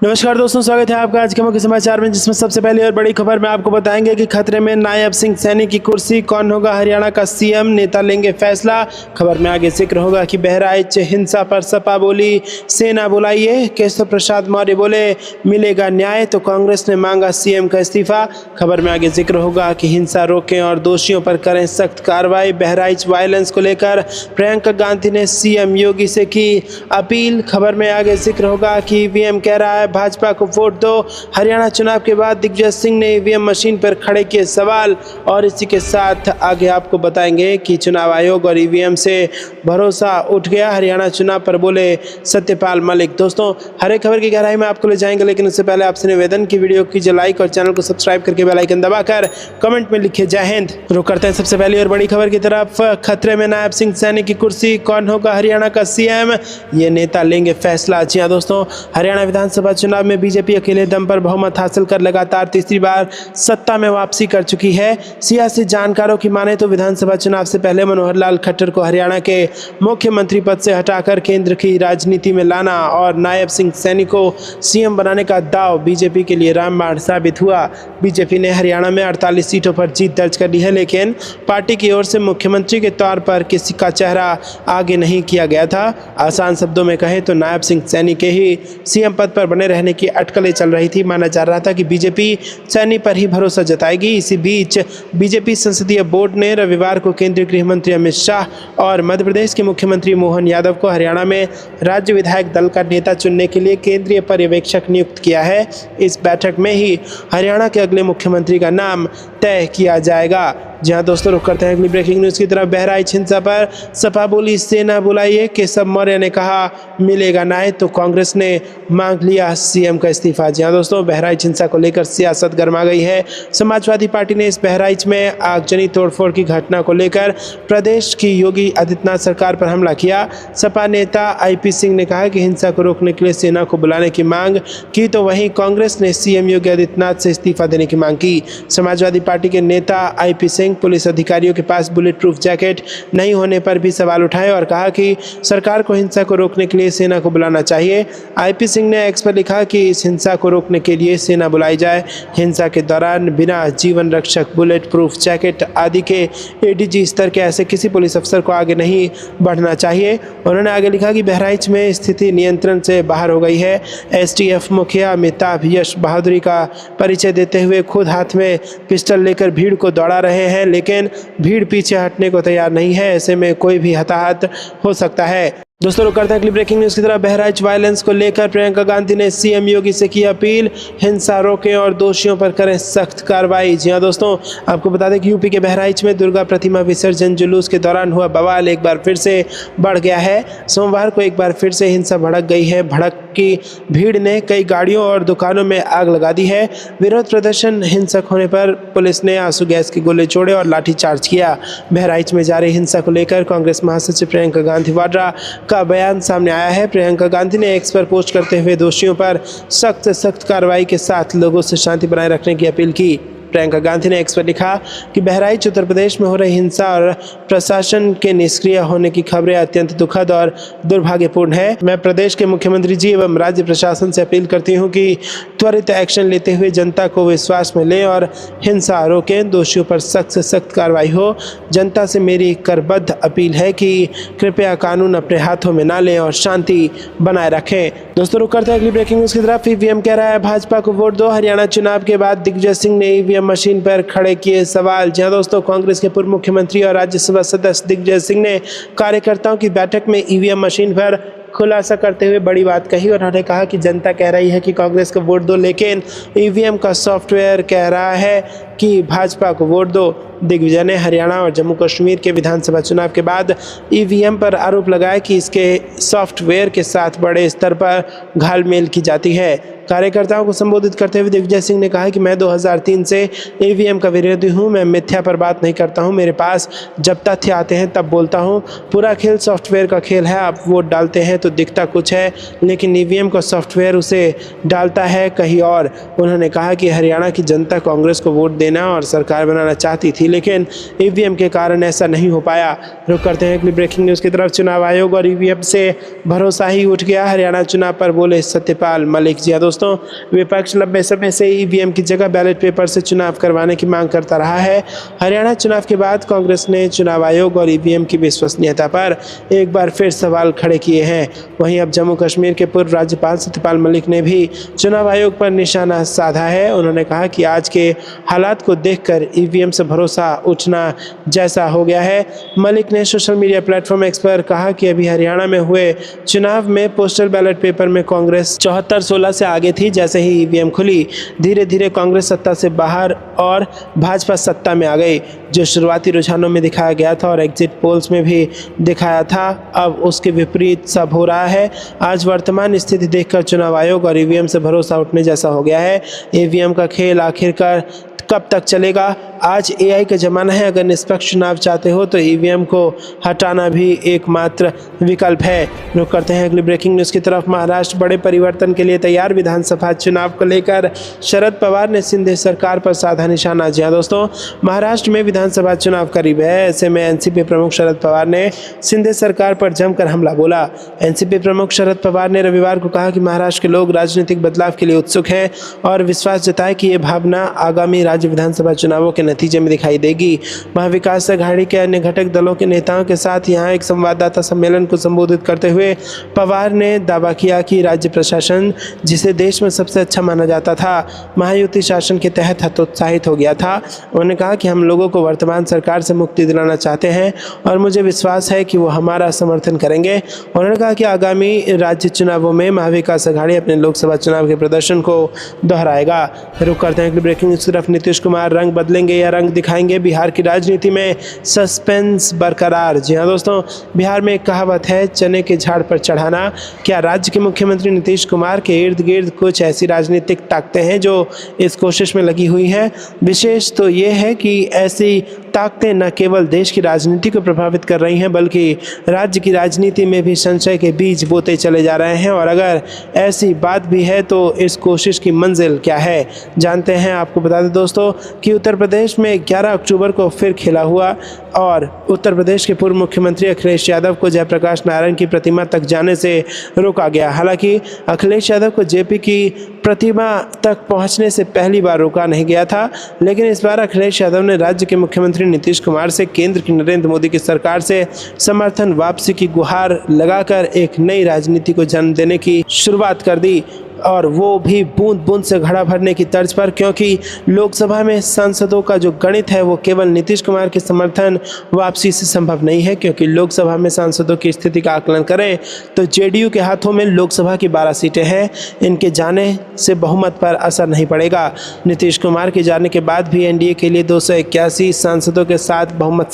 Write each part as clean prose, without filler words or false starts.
नमस्कार दोस्तों, स्वागत है आपका आज के मुख्य समाचार में, जिसमें सबसे पहले और बड़ी खबर में आपको बताएंगे कि खतरे में नायब सिंह सैनी की कुर्सी, कौन होगा हरियाणा का सीएम, नेता लेंगे फैसला। खबर में आगे जिक्र होगा कि बहराइच हिंसा पर सपा बोली सेना बुलाइए, केशव प्रसाद मौर्य बोले मिलेगा न्याय तो कांग्रेस ने मांगा सीएम का इस्तीफा। खबर में आगे जिक्र होगा कि हिंसा रोकें और दोषियों पर करें सख्त कार्रवाई। बहराइच वायलेंस को लेकर प्रियंका गांधी ने सीएम योगी से की अपील। खबर में आगे जिक्र होगा कि ईवीएम कह रहा है भाजपा को वोट दो। हरियाणा चुनाव के बाद दिग्विजय सिंह ने ईवीएम मशीन पर खड़े किए सवाल। और इसी के साथ आगे आपको बताएंगे कि चुनाव आयोग और ईवीएम से भरोसा उठ गया, हरियाणा चुनाव पर बोले सत्यपाल मलिक। दोस्तों, हर एक खबर की गहराई में आपको ले जाएंगे, लेकिन उससे पहले आपसे निवेदन की वीडियो कीजिए लाइक और चैनल को सब्सक्राइब करके बेल आइकन दबाकर कमेंट में लिखिए जय हिंद। रुक करते हैं सबसे पहली और बड़ी खबर की तरफ। खतरे में नायब सिंह सैनी की कुर्सी, कौन होगा हरियाणा का सीएम, ये नेता लेंगे फैसला। जी हाँ दोस्तों, हरियाणा विधानसभा चुनाव में बीजेपी अकेले दम पर बहुमत हासिल कर लगातार तीसरी बार सत्ता में वापसी कर चुकी है। सियासी जानकारों की माने तो विधानसभा चुनाव से पहले मनोहर लाल खट्टर को हरियाणा के मुख्यमंत्री पद से हटाकर केंद्र की राजनीति में लाना और नायब सिंह सैनी को सीएम बनाने का दांव बीजेपी के लिए रामबाण साबित हुआ। बीजेपी ने हरियाणा में 48 सीटों पर जीत दर्ज कर ली है, लेकिन पार्टी की ओर से मुख्यमंत्री के तौर पर किसी का चेहरा आगे नहीं किया गया था। आसान शब्दों में कहें तो नायब सिंह सैनी के ही सीएम पद पर बने रहने की अटकलें चल रही थी। माना जा रहा था कि बीजेपी सैनी पर ही भरोसा जताएगी। इसी बीच बीजेपी संसदीय बोर्ड ने रविवार को केंद्रीय गृह मंत्री अमित शाह और मध्य प्रदेश के मुख्यमंत्री मोहन यादव को हरियाणा में राज्य विधायक दल का नेता चुनने के लिए केंद्रीय पर्यवेक्षक नियुक्त किया है। इस बैठक में ही हरियाणा के अगले मुख्यमंत्री का नाम तय किया जाएगा। जहां दोस्तों, रुक करते हैं अगली ब्रेकिंग न्यूज की तरफ। बहराइच हिंसा पर सपा बोली सेना बुलाइए, केशव मौर्य ने कहा मिलेगा न्याय तो कांग्रेस ने मांग लिया सीएम का इस्तीफा। जी हां दोस्तों, बहराइच हिंसा को लेकर सियासत गर्मा गई है। समाजवादी पार्टी ने इस बहराइच में आगजनी तोड़फोड़ की घटना को लेकर प्रदेश की योगी आदित्यनाथ सरकार पर हमला किया। सपा नेता आईपी सिंह ने कहा कि हिंसा को रोकने के लिए सेना को बुलाने की मांग की, तो वहीं कांग्रेस ने सीएम योगी आदित्यनाथ से इस्तीफा देने की मांग की। समाजवादी पार्टी के नेता आईपी सिंह पुलिस अधिकारियों के पास बुलेट प्रूफ जैकेट नहीं होने पर भी सवाल उठाए और कहा कि सरकार को हिंसा को रोकने के लिए सेना को बुलाना चाहिए। आईपी सिंह ने एक्स पर लिखा कि इस हिंसा को रोकने के लिए सेना बुलाई जाए। हिंसा के दौरान बिना जीवन रक्षक, बुलेट प्रूफ जैकेट आदि के एडीजी स्तर के ऐसे किसी पुलिस अफसर को आगे नहीं बढ़ना चाहिए। उन्होंने आगे लिखा कि बहराइच में स्थिति नियंत्रण से बाहर हो गई है। एसटीएफ मुखिया अमिताभ यश बहादुरी का परिचय देते हुए खुद हाथ में पिस्टल लेकर भीड़ को दौड़ा रहे हैं, लेकिन भीड़ पीछे हटने को तैयार नहीं है। ऐसे में कोई भी हताहत हो सकता है। दोस्तों, रुक करते हैं अगली ब्रेकिंग न्यूज की तरफ। बहराइच वायलेंस को लेकर प्रियंका गांधी ने सीएम योगी से की अपील, हिंसा रोकें और दोषियों पर करें सख्त कार्रवाई। जी हां दोस्तों, आपको बता दें कि यूपी के बहराइच में दुर्गा प्रतिमा विसर्जन जुलूस के दौरान हुआ बवाल एक बार फिर से बढ़ गया है। सोमवार को एक बार फिर से हिंसा भड़क गई है। भड़क की भीड़ ने कई गाड़ियों और दुकानों में आग लगा दी है। विरोध प्रदर्शन हिंसक होने पर पुलिस ने आंसू गैस के गोले छोड़े और लाठीचार्ज किया। बहराइच में जारी हिंसा को लेकर कांग्रेस महासचिव प्रियंका गांधी वाड्रा का बयान सामने आया है। प्रियंका गांधी ने एक्स पर पोस्ट करते हुए दोषियों पर सख्त कार्रवाई के साथ लोगों से शांति बनाए रखने की अपील की। प्रियंका गांधी ने एक्स पर लिखा कि बहराइच उत्तर प्रदेश में हो रही हिंसा और प्रशासन के निष्क्रिय होने की खबरें अत्यंत दुखद और दुर्भाग्यपूर्ण है। मैं प्रदेश के मुख्यमंत्री जी एवं राज्य प्रशासन से अपील करती हूं कि त्वरित एक्शन लेते हुए जनता को विश्वास में लें और हिंसा रोकें, दोषियों पर सख्त से सख्त कार्रवाई हो। जनता से मेरी करबद्ध अपील है कि कृपया कानून अपने हाथों में ना लें और शांति बनाए रखें। दोस्तों, रुक करते हैं अगली ब्रेकिंग न्यूज की तरफ। ईवीएम कह रहा है भाजपा को वोट दो। हरियाणा चुनाव के बाद दिग्विजय सिंह ने ईवीएम मशीन पर खड़े किए सवाल। जहां दोस्तों, कांग्रेस के पूर्व मुख्यमंत्री और राज्यसभा सदस्य दिग्विजय सिंह ने कार्यकर्ताओं की बैठक में ईवीएम मशीन पर खुलासा करते हुए बड़ी बात कही। उन्होंने कहा कि जनता कह रही है कि कांग्रेस को वोट दो, लेकिन ईवीएम का सॉफ्टवेयर कह रहा है कि भाजपा को वोट दो। दिग्विजय ने हरियाणा और जम्मू कश्मीर के विधानसभा चुनाव के बाद ईवीएम पर आरोप लगाया कि इसके सॉफ्टवेयर के साथ बड़े स्तर पर घालमेल की जाती है। कार्यकर्ताओं को संबोधित करते हुए दिग्विजय सिंह ने कहा कि मैं 2003 से ईवीएम का विरोधी हूं। मैं मिथ्या पर बात नहीं करता हूं। मेरे पास जब तथ्य आते हैं तब बोलता हूं। पूरा खेल सॉफ्टवेयर का खेल है। आप वोट डालते हैं तो दिखता कुछ है, लेकिन ईवीएम का सॉफ्टवेयर उसे डालता है कहीं और। उन्होंने कहा कि हरियाणा की जनता कांग्रेस को वोट देना और सरकार बनाना चाहती थी, लेकिन ईवीएम के कारण ऐसा नहीं हो पाया। रुक करते हैं अगली ब्रेकिंग न्यूज़ की तरफ। चुनाव आयोग और ईवीएम से भरोसा ही उठ गया, हरियाणा चुनाव पर बोले सत्यपाल मलिक। जी हाँ दोस्तों, विपक्ष लंबे समय से ईवीएम की जगह बैलेट पेपर से चुनाव करवाने की मांग करता रहा है। हरियाणा चुनाव के बाद कांग्रेस ने चुनाव आयोग और ईवीएम की विश्वसनीयता पर एक बार फिर सवाल खड़े किए हैं। वहीं अब जम्मू कश्मीर के पूर्व राज्यपाल सत्यपाल मलिक ने भी चुनाव आयोग पर निशाना साधा है। उन्होंने कहा कि आज के हालात को देखकर ईवीएम से भरोसा उठना जैसा हो गया है। मलिक ने सोशल मीडिया प्लेटफॉर्म एक्स पर कहा कि अभी हरियाणा में हुए चुनाव में पोस्टल बैलेट पेपर में कांग्रेस 74-16 से आगे थी। जैसे ही ईवीएम खुली, धीरे धीरे कांग्रेस सत्ता से बाहर और भाजपा सत्ता में आ गई, जो शुरुआती रुझानों में दिखाया गया था और एग्जिट पोल्स में भी दिखाया था। अब उसके विपरीत सब हो रहा है। आज वर्तमान स्थिति देखकर चुनाव आयोग और ईवीएम से भरोसा उठने जैसा हो गया है। ईवीएम का खेल आखिरकार कब तक चलेगा? आज एआई का ज़माना है। अगर निष्पक्ष चुनाव चाहते हो तो ईवीएम को हटाना भी एकमात्र विकल्प है। रुक करते हैं अगली ब्रेकिंग न्यूज़ की तरफ। महाराष्ट्र बड़े परिवर्तन के लिए तैयार, विधानसभा चुनाव को लेकर शरद पवार ने सिंधे सरकार पर साधा निशाना। जी हाँ दोस्तों, महाराष्ट्र में विधानसभा चुनाव करीब है। ऐसे में एनसीपी प्रमुख शरद पवार ने सिंधे सरकार पर जमकर हमला बोला। एनसीपी प्रमुख शरद पवार ने रविवार को कहा कि महाराष्ट्र के लोग राजनीतिक बदलाव के लिए उत्सुक हैं और विश्वास जताया कि ये भावना आगामी राज्य विधानसभा चुनावों के नतीजे में दिखाई देगी। महाविकास अघाड़ी के अन्य घटक दलों के नेताओं के साथ यहां एक संवाददाता सम्मेलन को संबोधित करते हुए पवार ने दावा किया कि राज्य प्रशासन, जिसे देश में सबसे अच्छा माना जाता था, महायुति शासन के तहत हतोत्साहित हो गया था। उन्होंने कहा कि हम लोगों को वर्तमान सरकार से मुक्ति दिलाना चाहते हैं और मुझे विश्वास है कि वो हमारा समर्थन करेंगे। उन्होंने कहा कि आगामी राज्य चुनावों में महाविकास अघाड़ी अपने लोकसभा चुनाव के प्रदर्शन को दोहराएगा। रुक करते हैं ब्रेकिंग न्यूज़ की तरफ। नीतीश कुमार रंग बदलेंगे या रंग दिखाएंगे, बिहार की राजनीति में सस्पेंस बरकरार। जी हाँ दोस्तों, बिहार में एक कहावत है, चने के झाड़ पर चढ़ाना। क्या राज्य के मुख्यमंत्री नीतीश कुमार के इर्द गिर्द कुछ ऐसी राजनीतिक ताकतें हैं जो इस कोशिश में लगी हुई हैं? विशेष तो ये है कि ऐसी ताकतें न केवल देश की राजनीति को प्रभावित कर रही हैं, बल्कि राज्य की राजनीति में भी संशय के बीज बोते चले जा रहे हैं। और अगर ऐसी बात भी है तो इस कोशिश की मंजिल क्या है, जानते हैं। आपको बता दें दोस्तों कि उत्तर प्रदेश में 11 अक्टूबर को फिर खेला हुआ और उत्तर प्रदेश के पूर्व मुख्यमंत्री अखिलेश यादव को जयप्रकाश नारायण की प्रतिमा तक जाने से रोका गया। हालांकि अखिलेश यादव को जेपी की प्रतिमा तक पहुंचने से पहली बार रोका नहीं गया था, लेकिन इस बार अखिलेश यादव ने राज्य के मुख्यमंत्री नीतीश कुमार से केंद्र की नरेंद्र मोदी की सरकार से समर्थन वापसी की गुहार लगाकर एक नई राजनीति को जन्म देने की शुरुआत कर दी, और वो भी बूंद बूंद से घड़ा भरने की तर्ज पर। क्योंकि लोकसभा में सांसदों का जो गणित है वो केवल नीतीश कुमार के समर्थन वापसी से संभव नहीं है, क्योंकि लोकसभा में सांसदों की स्थिति का आकलन करें तो जेडीयू के हाथों में लोकसभा की 12 सीटें हैं। इनके जाने से बहुमत पर असर नहीं पड़ेगा। नीतीश कुमार के जाने के बाद भी एनडीए के लिए 281 सांसदों के साथ बहुमत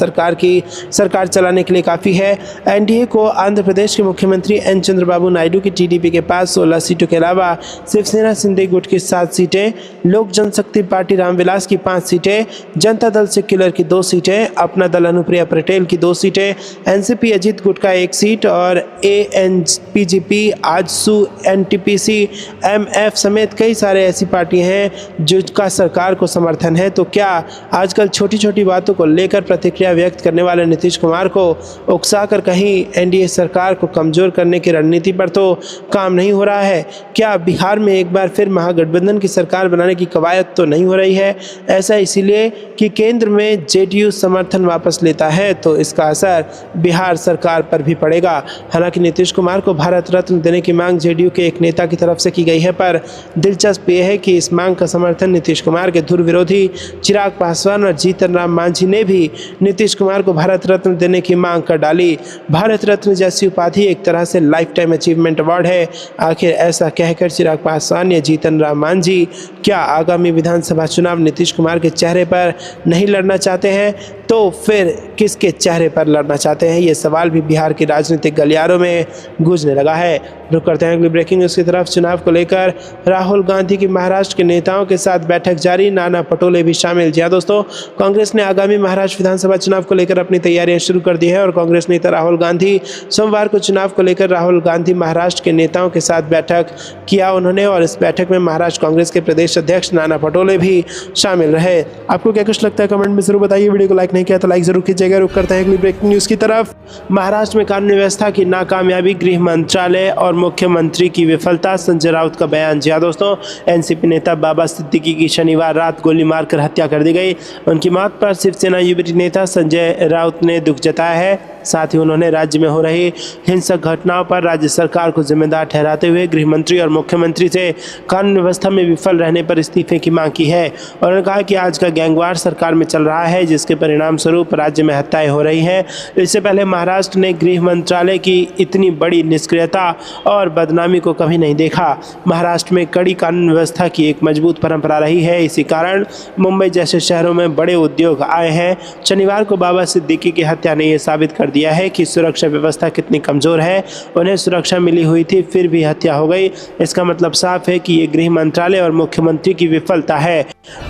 सरकार चलाने के लिए काफ़ी है। एनडीए को आंध्र प्रदेश के मुख्यमंत्री एन चंद्रबाबू नायडू की टीडीपी के पास 16 सीटों के अलावा शिवसेना शिंदे गुट की 7 सीटें, लोक जनशक्ति पार्टी रामविलास की 5 सीटें, जनता दल सेक्युलर की 2 सीटें, अपना दल अनुप्रिया पटेल की 2 सीटें, एनसीपी अजीत गुट का 1 सीट और एएनपीजीपी, आजसू, एनटीपीसी, एमएफ समेत कई सारे ऐसी पार्टी हैं जिनका सरकार को समर्थन है। तो क्या आजकल छोटी छोटी बातों को लेकर प्रतिक्रिया व्यक्त करने वाले नीतीश कुमार को उकसाकर कहीं एनडीए सरकार को कमजोर करने की रणनीति पर तो काम नहीं हो रहा है? क्या बिहार में एक बार फिर महागठबंधन की सरकार बनाने की कवायद तो नहीं हो रही है? ऐसा इसीलिए कि केंद्र में जेडीयू समर्थन वापस लेता है, तो इसका असर बिहार सरकार पर भी पड़ेगा। हालांकि नीतीश कुमार को भारत रत्न देने की मांग जेडीयू के एक नेता की तरफ से की गई है, पर दिलचस्प ये है कि इस मांग का समर्थन नीतीश कुमार के धुर विरोधी चिराग पासवान और जीतन राम मांझी ने भी नीतीश कुमार को भारत रत्न देने की मांग कर डाली। भारत रत्न जैसी उपाधि एक तरह से लाइफ टाइम अचीवमेंट अवार्ड है। आखिर ऐसा कहकर चिराग पासवान या जीतन राम मांझी क्या आगामी विधानसभा चुनाव नीतीश कुमार के चेहरे पर नहीं लड़ना चाहते हैं? तो फिर किसके चेहरे पर लड़ना चाहते हैं, ये सवाल भी बिहार के राजनीतिक गलियारों में गूंजने लगा है। रुक करते हैं अगली ब्रेकिंग न्यूज़ की तरफ। चुनाव को लेकर राहुल गांधी की महाराष्ट्र के नेताओं के साथ बैठक जारी, नाना पटोले भी शामिल। जी हाँ दोस्तों, कांग्रेस ने आगामी महाराष्ट्र विधानसभा चुनाव को लेकर अपनी तैयारियां शुरू कर दी है और कांग्रेस नेता राहुल गांधी सोमवार को चुनाव को लेकर राहुल गांधी महाराष्ट्र के नेताओं के साथ बैठक किया उन्होंने, और इस बैठक में महाराष्ट्र कांग्रेस के प्रदेश अध्यक्ष नाना पटोले भी शामिल रहे। आपको क्या कुछ लगता है कमेंट में जरूर बताइए। वीडियो को लाइक नहीं किया तो लाइक जरूर कीजिएगा। रुक करते हैं अगली ब्रेकिंग न्यूज़ की तरफ। महाराष्ट्र में कानून व्यवस्था की नाकामयाबी, गृह मंत्रालय और मुख्यमंत्री की विफलता, संजय राउत का बयान। जी हाँ दोस्तों, एनसीपी नेता बाबा सिद्दीकी की शनिवार रात गोली मारकर हत्या कर दी गई। उनकी मौत पर शिवसेना युवा नेता संजय राउत ने दुख जताया है। साथ ही उन्होंने राज्य में हो रही हिंसक घटनाओं पर राज्य सरकार को जिम्मेदार ठहराते हुए गृह मंत्री और मुख्यमंत्री से कानून व्यवस्था में विफल रहने पर इस्तीफे की मांग की है। उन्होंने कहा कि आज का गैंगवार सरकार में चल रहा है, जिसके परिणाम स्वरूप राज्य में हत्याएं हो रही हैं। इससे पहले महाराष्ट्र ने गृह मंत्रालय की इतनी बड़ी निष्क्रियता और बदनामी को कभी नहीं देखा। महाराष्ट्र में कड़ी कानून व्यवस्था की एक मजबूत परंपरा रही है, इसी कारण मुंबई जैसे शहरों में बड़े उद्योग आए हैं। शनिवार को बाबा सिद्दीकी की हत्या ने यह साबित कर दिया है कि सुरक्षा व्यवस्था कितनी कमजोर है। उन्हें सुरक्षा मिली हुई थी, फिर भी हत्या हो गई। इसका मतलब साफ है कि ये गृह मंत्रालय और मुख्यमंत्री की विफलता है।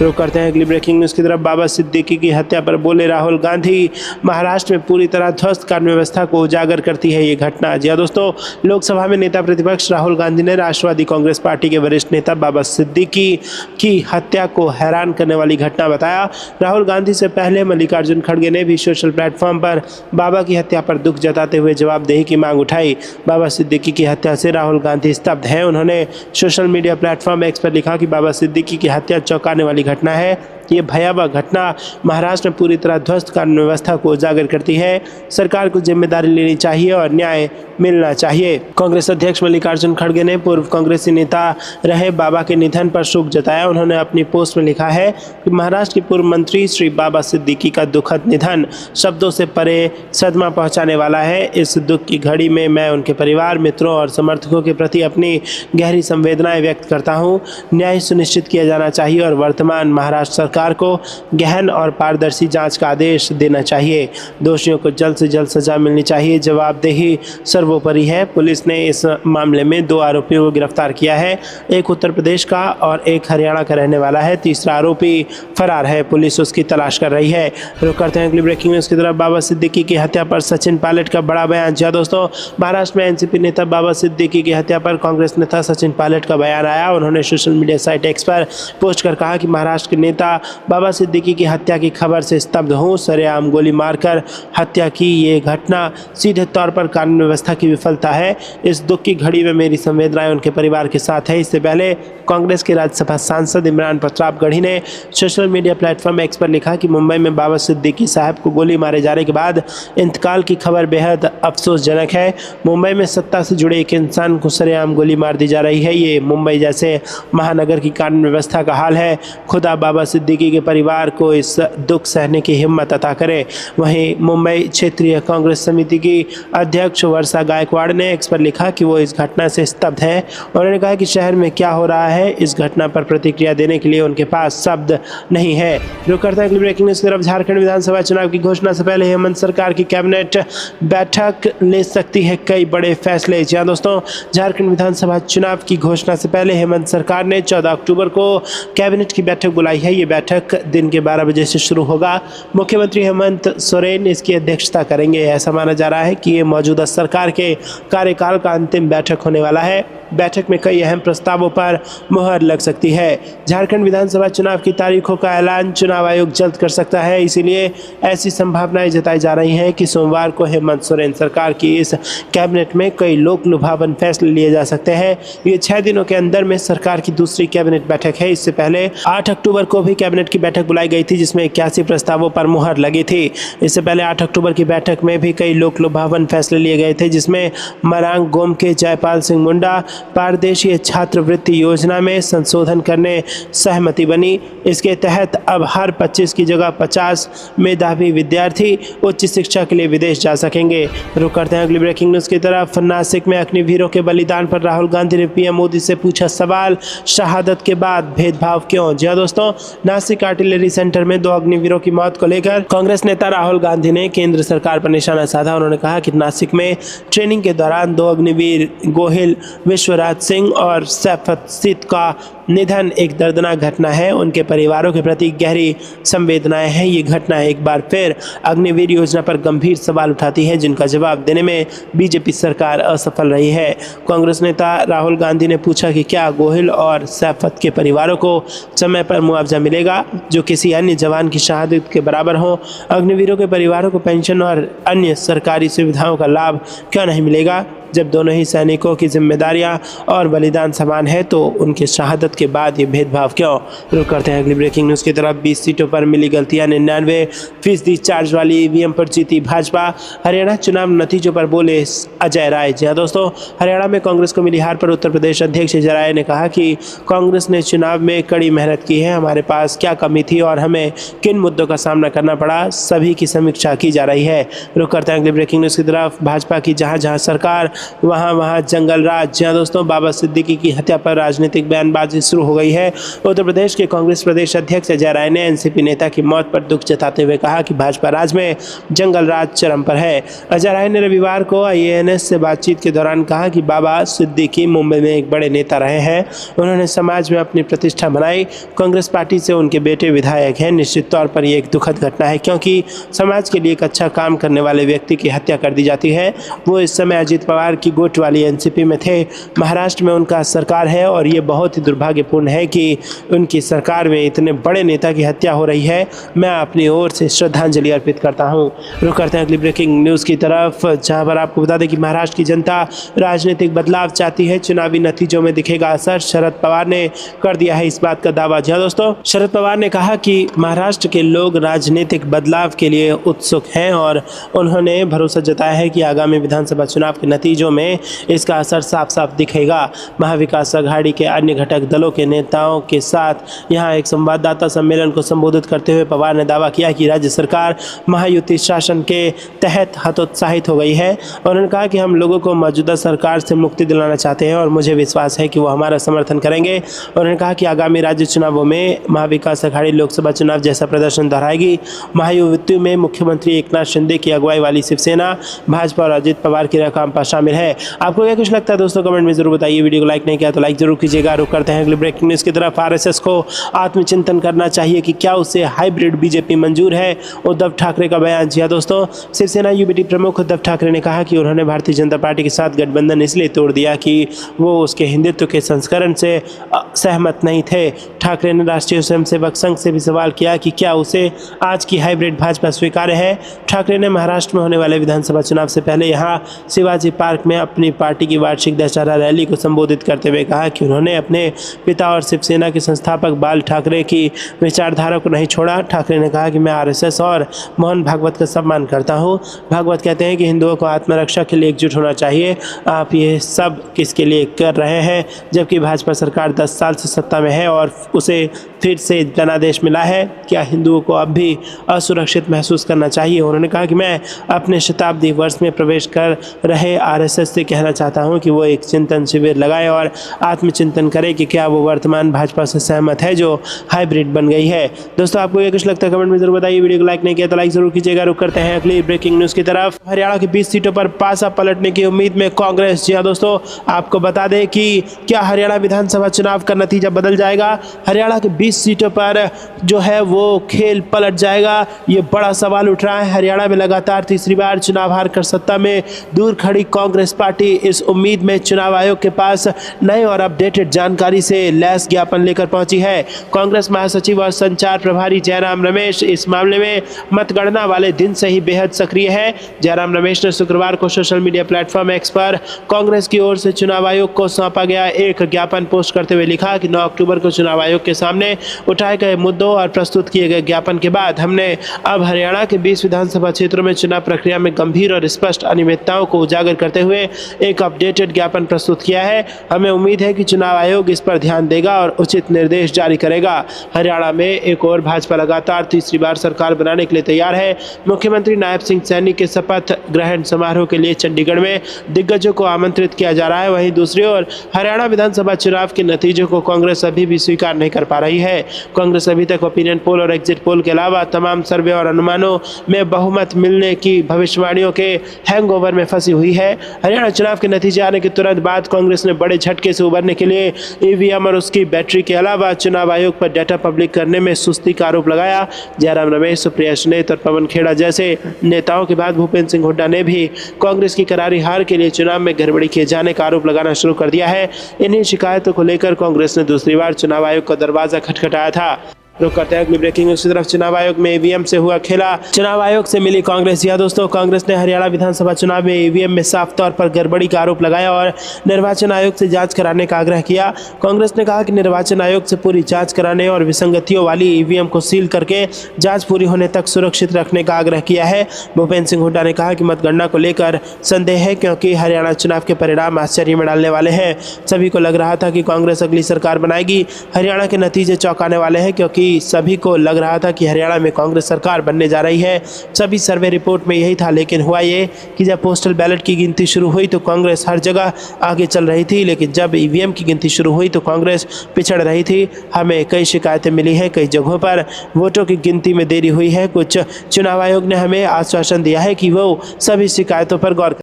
रुक करते हैं अगली ब्रेकिंग न्यूज़ की तरफ। बाबा सिद्दीकी की हत्या पर बोले राहुल गांधी, महाराष्ट्र में पूरी तरह ध्वस्त कानून व्यवस्था को उजागर करती है ये घटना। जी हाँ दोस्तों, लोकसभा में नेता प्रतिपक्ष राहुल गांधी ने राष्ट्रवादी कांग्रेस पार्टी के वरिष्ठ नेता बाबा सिद्दीकी की हत्या को हैरान करने वाली घटना बताया। राहुल गांधी से पहले मल्लिकार्जुन खड़गे ने भी सोशल प्लेटफॉर्म पर बाबा की हत्या पर दुख जताते हुए जवाबदेही की मांग उठाई। बाबा सिद्दीकी की हत्या से राहुल गांधी स्तब्ध हैं। उन्होंने सोशल मीडिया प्लेटफॉर्म एक्स पर लिखा कि बाबा सिद्दीकी की हत्या चौंकाने वाली घटना है। ये भयावह घटना महाराष्ट्र में पूरी तरह ध्वस्त कानून व्यवस्था को उजागर करती है। सरकार को जिम्मेदारी लेनी चाहिए और न्याय मिलना चाहिए। कांग्रेस अध्यक्ष मल्लिकार्जुन खड़गे ने पूर्व कांग्रेसी नेता रहे बाबा के निधन पर शोक जताया। उन्होंने अपनी पोस्ट में लिखा है कि महाराष्ट्र के पूर्व मंत्री श्री बाबा सिद्दीकी का दुखद निधन शब्दों से परे सदमा पहुंचाने वाला है। इस दुख की घड़ी में मैं उनके परिवार, मित्रों और समर्थकों के प्रति अपनी गहरी संवेदनाएं व्यक्त करता हूं। न्याय सुनिश्चित किया जाना चाहिए और वर्तमान महाराष्ट्र सरकार को गहन और पारदर्शी जांच का आदेश देना चाहिए। दोषियों को जल्द से जल्द सजा मिलनी चाहिए। जवाबदेही सर्वोपरि है। पुलिस ने इस मामले में 2 आरोपियों को गिरफ्तार किया है। एक उत्तर प्रदेश का और एक हरियाणा का रहने वाला है। तीसरा आरोपी फरार है। पुलिस उसकी तलाश कर रही है। रुक करते हैं अगली ब्रेकिंग न्यूज़ की तरफ। बाबा सिद्दीकी की हत्या पर सचिन पायलट का बड़ा बयान। जी दोस्तों, महाराष्ट्र में एनसीपी नेता बाबा सिद्दीकी की हत्या पर कांग्रेस नेता सचिन पायलट का बयान आया। उन्होंने सोशल मीडिया साइट एक्स पर पोस्ट कर कहा कि महाराष्ट्र के नेता बाबा सिद्दीकी की हत्या की खबर से स्तब्ध हूँ। सरेआम गोली मारकर हत्या की ये घटना सीधे तौर पर कानून व्यवस्था की विफलता है। इस दुख की घड़ी में मेरी संवेदनाएं उनके परिवार के साथ है। इससे पहले कांग्रेस के राज्यसभा सांसद इमरान प्रतापगढ़ी ने सोशल मीडिया प्लेटफॉर्म एक्स पर लिखा कि मुंबई में बाबा सिद्दीकी साहब को गोली मारे जाने के बाद इंतकाल की खबर बेहद अफसोसजनक है। मुंबई में सत्ता से जुड़े एक इंसान को सरेआम गोली मार दी जा रही है। ये मुंबई जैसे महानगर की कानून व्यवस्था का हाल है। खुदा बाबा सिद्दीकी के परिवार को इस दुख सहने की हिम्मत अता करे। वहीं मुंबई क्षेत्रीय कांग्रेस समिति की अध्यक्ष वर्षा गायकवाड़ ने एक्स पर लिखा कि वो इस घटना से स्तब्ध है। उन्होंने कहा कि शहर में क्या हो रहा है, इस घटना पर प्रतिक्रिया देने के लिए उनके पास शब्द नहीं है। रुक करते हैं अगली ब्रेकिंग न्यूज़ की तरफ। झारखंड विधानसभा चुनाव की घोषणा से पहले हेमंत सरकार की कैबिनेट बैठक ले सकती है कई बड़े फैसले। जी हाँ दोस्तों, झारखंड विधानसभा चुनाव की घोषणा से पहले हेमंत सरकार ने 14 अक्टूबर को कैबिनेट की बैठक बुलाई है। ये बैठक दिन के 12 बजे से शुरू होगा। मुख्यमंत्री हेमंत सोरेन इसकी अध्यक्षता करेंगे। ऐसा माना जा रहा है कि ये मौजूदा सरकार के कार्यकाल का अंतिम बैठक होने वाला है। बैठक में कई अहम प्रस्तावों पर मुहर लग सकती है। झारखंड विधानसभा चुनाव की तारीखों का ऐलान चुनाव आयोग जल्द कर सकता है। इसीलिए ऐसी संभावनाएं जताई जा रही हैं कि सोमवार को हेमंत सोरेन सरकार की इस कैबिनेट में कई लोक लुभावन फैसले लिए जा सकते हैं। ये 6 दिनों के अंदर में सरकार की दूसरी कैबिनेट बैठक है। इससे पहले 8 अक्टूबर को भी कैबिनेट की बैठक बुलाई गई थी, जिसमें 81 प्रस्तावों पर मुहर लगी थी। इससे पहले 8 अक्टूबर की बैठक में भी कई लोक लुभावन फैसले लिए गए थे, जिसमें मरांग गोमके, जयपाल सिंह मुंडा, पारदेशीय छात्रवृत्ति योजना में संशोधन करने सहमति बनी। इसके तहत अब हर 25 की जगह 50 मेधावी विद्यार्थी उच्च शिक्षा के लिए विदेश जा सकेंगे। रुक करते हैं अगली ब्रेकिंग न्यूज़ की तरफ। नासिक में अग्निवीरों के बलिदान पर राहुल गांधी ने पीएम मोदी से पूछा सवाल, शहादत के बाद भेदभाव क्यों? जी हाँ दोस्तों, नासिक आर्टिलरी सेंटर में 2 अग्निवीरों की मौत को लेकर कांग्रेस नेता राहुल गांधी ने केंद्र सरकार पर निशाना साधा। उन्होंने कहा कि नासिक में ट्रेनिंग के दौरान 2 अग्निवीर गोहिल विश्वराज सिंह और सैफत सिद्ध का निधन एक दर्दनाक घटना है। उनके परिवारों के प्रति गहरी संवेदनाएं हैं। ये घटना एक बार फिर अग्निवीर योजना पर गंभीर सवाल उठाती है, जिनका जवाब देने में बीजेपी सरकार असफल रही है। कांग्रेस नेता राहुल गांधी ने पूछा कि क्या गोहिल और सैफत के परिवारों को समय पर मुआवजा मिलेगा जो किसी अन्य जवान की शहादत के बराबर हो? अग्निवीरों के परिवारों को पेंशन और अन्य सरकारी सुविधाओं का लाभ क्यों नहीं मिलेगा? जब दोनों ही सैनिकों की जिम्मेदारियां और बलिदान समान है तो उनके शहादत के बाद ये भेदभाव क्यों? रुक करते हैं अगली ब्रेकिंग न्यूज़ की तरफ। 20 सीटों पर मिली गलतियां, 99% चार्ज वाली ईवीएम पर जीती भाजपा। हरियाणा चुनाव नतीजों पर बोले अजय राय। जी हाँ दोस्तों, हरियाणा में कांग्रेस को मिली हार पर उत्तर प्रदेश अध्यक्ष अजय राय ने कहा कि कांग्रेस ने चुनाव में कड़ी मेहनत की है। हमारे पास क्या कमी थी और हमें किन मुद्दों का सामना करना पड़ा, सभी की समीक्षा की जा रही है। रुक करते हैं अगली ब्रेकिंग न्यूज़ की तरफ। भाजपा की जहाँ जहाँ सरकार वहाँ जंगल राज। जी हाँ दोस्तों, बाबा सिद्दीकी की हत्या पर राजनीतिक बयानबाजी शुरू हो गई है। उत्तर प्रदेश के कांग्रेस प्रदेश अध्यक्ष अजय राय ने एनसीपी नेता की मौत पर दुख जताते हुए कहा कि भाजपा राज में जंगल राज चरम पर है। अजय राय ने रविवार को आईएएनएस से बातचीत के दौरान कहा कि बाबा सिद्दीकी मुंबई में एक बड़े नेता रहे हैं। उन्होंने समाज में अपनी प्रतिष्ठा बनाई। कांग्रेस पार्टी से उनके बेटे विधायक हैं। निश्चित तौर पर यह एक दुखद घटना है, क्योंकि समाज के लिए एक अच्छा काम करने वाले व्यक्ति की हत्या कर दी जाती है। वो इस समय अजित पवार की गुट वाली एनसीपी में थे। महाराष्ट्र में उनका सरकार है और ये बहुत ही दुर्भाग्यपूर्ण है कि उनकी सरकार में इतने बड़े नेता की हत्या हो रही है। मैं अपनी ओर से श्रद्धांजलि अर्पित करता हूं। रुक करते हैं अगली ब्रेकिंग न्यूज़ की तरफ, जहां पर आपको बता दें कि महाराष्ट्र की जनता राजनीतिक बदलाव चाहती है। चुनावी नतीजों में दिखेगा असर, शरद पवार ने कर दिया है इस बात का दावा। जी दोस्तों, शरद पवार ने कहा कि महाराष्ट्र के लोग राजनीतिक बदलाव के लिए उत्सुक हैं और उन्होंने भरोसा जताया है कि आगामी विधानसभा चुनाव के नतीजों में इसका असर साफ साफ दिखेगा। महाविकास अघाड़ी के अन्य घटक दलों के नेताओं के साथ यहां एक संवाददाता सम्मेलन को संबोधित करते हुए पवार ने दावा किया कि राज्य सरकार महायुति शासन के तहत हतोत्साहित हो गई है। उन्होंने कहा कि हम लोगों को मौजूदा सरकार से मुक्ति दिलाना चाहते हैं और मुझे विश्वास है कि वो हमारा समर्थन करेंगे। उन्होंने कहा कि आगामी राज्य चुनावों में महाविकास अघाड़ी लोकसभा चुनाव जैसा प्रदर्शन दोहराएगी। महायुति में मुख्यमंत्री एकनाथ शिंदे की अगुवाई वाली शिवसेना, भाजपा और अजित पवार की रकांपा शामिल है। आपको क्या कुछ लगता है दोस्तों, कमेंट में जरूर बताइए। वीडियो को लाइक नहीं किया तो लाइक जरूर कीजिएगा। रुक करते हैं अगली ब्रेकिंग न्यूज़ की तरफ। आरएसएस को आत्मचिंतन करना चाहिए कि क्या उसे हाइब्रिड बीजेपी मंजूर है, उद्धव ठाकरे का बयान। जी दोस्तों, शिवसेना यूबीटी प्रमुख उद्धव ठाकरे ने कहा कि उन्होंने भारतीय जनता पार्टी के साथ गठबंधन इसलिए तोड़ दिया कि वो उसके हिंदुत्व के संस्करण से सहमत नहीं थे। ठाकरे ने राष्ट्रीय स्वयंसेवक संघ से भी सवाल किया कि क्या उसे आज की हाइब्रिड भाजपा स्वीकार्य है। ठाकरे ने महाराष्ट्र में होने वाले विधानसभा चुनाव से पहले यहां शिवाजी पार्क में अपनी पार्टी की वार्षिक दशहरा रैली को संबोधित करते हुए कहा कि उन्होंने अपने पिता और शिवसेना के संस्थापक बाल ठाकरे की विचारधारा को नहीं छोड़ा। ठाकरे ने कहा कि मैं आरएसएस और मोहन भागवत का सम्मान करता हूं। भागवत कहते हैं कि हिंदुओं को आत्मरक्षा के लिए एकजुट होना चाहिए। आप ये सब किसके लिए कर रहे हैं, जबकि भाजपा सरकार 10 साल से सत्ता में है और उसे फिर से जनादेश मिला है। क्या हिंदुओं को अब भी असुरक्षित महसूस करना चाहिए? उन्होंने कहा कि मैं अपने शताब्दी वर्ष में प्रवेश कर रहे आरएसएस से कहना चाहता हूं कि वो एक चिंतन शिविर लगाए और आत्मचिंतन करे कि क्या वो वर्तमान भाजपा से सहमत है जो हाइब्रिड बन गई है। दोस्तों, आपको ये कुछ लगता है कमेंट में जरूर बताइए। वीडियो को लाइक नहीं किया तो लाइक जरूर कीजिएगा। रुक करते हैं अगली ब्रेकिंग न्यूज़ की तरफ। हरियाणा की 20 सीटों पर पासा पलटने की उम्मीद में कांग्रेस। जी दोस्तों, आपको बता दें कि क्या हरियाणा विधानसभा चुनाव का नतीजा बदल जाएगा? हरियाणा के 20 सीटों पर जो है वो खेल पलट जाएगा, ये बड़ा सवाल उठ रहा है। हरियाणा में लगातार तीसरी बार चुनाव हार कर सत्ता में दूर खड़ी कांग्रेस पार्टी इस उम्मीद में चुनाव आयोग के पास नए और अपडेटेड जानकारी से लैस ज्ञापन लेकर पहुंची है। कांग्रेस महासचिव और संचार प्रभारी जयराम रमेश इस मामले में मतगणना वाले दिन से ही बेहद सक्रिय है। जयराम रमेश ने शुक्रवार को सोशल मीडिया प्लेटफॉर्म एक्स पर कांग्रेस की ओर से चुनाव आयोग को सौंपा गया एक ज्ञापन पोस्ट करते हुए लिखा कि 9 अक्टूबर को चुनाव आयोग के सामने उठाए गए मुद्दों और प्रस्तुत किए गए ज्ञापन के बाद हमने अब हरियाणा के 20 विधानसभा क्षेत्रों में चुनाव प्रक्रिया में गंभीर और स्पष्ट अनियमितताओं को उजागर करते करते हुए एक अपडेटेड ज्ञापन प्रस्तुत किया है। हमें उम्मीद है कि चुनाव आयोग इस पर ध्यान देगा और उचित निर्देश जारी करेगा। हरियाणा में एक और भाजपा लगातार तीसरी बार सरकार बनाने के लिए तैयार है। मुख्यमंत्री नायब सिंह सैनी के शपथ ग्रहण समारोह के लिए चंडीगढ़ में दिग्गजों को आमंत्रित किया जा रहा है। वहीं दूसरी ओर हरियाणा विधानसभा चुनाव के नतीजों को कांग्रेस अभी भी स्वीकार नहीं कर पा रही है। कांग्रेस अभी तक ओपिनियन पोल और एग्जिट पोल के अलावा तमाम सर्वे और अनुमानों में बहुमत मिलने की भविष्यवाणियों के हैंगओवर में फंसी हुई है। हरियाणा चुनाव के नतीजे आने के तुरंत बाद कांग्रेस ने बड़े झटके से उबरने के लिए ईवीएम और उसकी बैटरी के अलावा चुनाव आयोग पर डाटा पब्लिक करने में सुस्ती का आरोप लगाया। जयराम रमेश, सुप्रिया सुनेत और पवन खेड़ा जैसे नेताओं के बाद भूपेंद्र सिंह हुड्डा ने भी कांग्रेस की करारी हार के लिए चुनाव में गड़बड़ी किए जाने का आरोप लगाना शुरू कर दिया है। इन्हीं शिकायतों को लेकर कांग्रेस ने दूसरी बार चुनाव आयोग का दरवाजा खटखटाया था। रुक करते हैं अगली ब्रेकिंग न्यूज की तरफ। चुनाव आयोग में ईवीएम से हुआ खेला, चुनाव आयोग से मिली कांग्रेस। या दोस्तों, कांग्रेस ने हरियाणा विधानसभा चुनाव में ईवीएम में साफ तौर पर गड़बड़ी का आरोप लगाया और निर्वाचन आयोग से जांच कराने का आग्रह किया। कांग्रेस ने कहा कि निर्वाचन आयोग से पूरी जांच कराने और विसंगतियों वाली ईवीएम को सील करके जांच पूरी होने तक सुरक्षित रखने का आग्रह किया है। भूपेंद्र सिंह हुड्डा ने कहा कि मतगणना को लेकर संदेह है क्योंकि हरियाणा चुनाव के परिणाम आश्चर्य में डालने वाले हैं। सभी को लग रहा था कि कांग्रेस अगली सरकार बनाएगी। हरियाणा के नतीजे चौंकाने वाले हैं क्योंकि सभी को लग रहा था कि हरियाणा में कांग्रेस सरकार बनने जा रही है। सभी सर्वे रिपोर्ट में यही था, लेकिन हुआ ये कि जब पोस्टल बैलेट की गिनती शुरू हुई तो कांग्रेस हर जगह आगे चल रही थी, लेकिन जब ईवीएम की गिनती शुरू हुई तो कांग्रेस पिछड़ रही थी। हमें कई शिकायतें मिली हैं, कई जगहों पर वोटों की गिनती में देरी हुई है। कुछ चुनाव आयोग ने हमें आश्वासन दिया है कि वो सभी शिकायतों पर गौर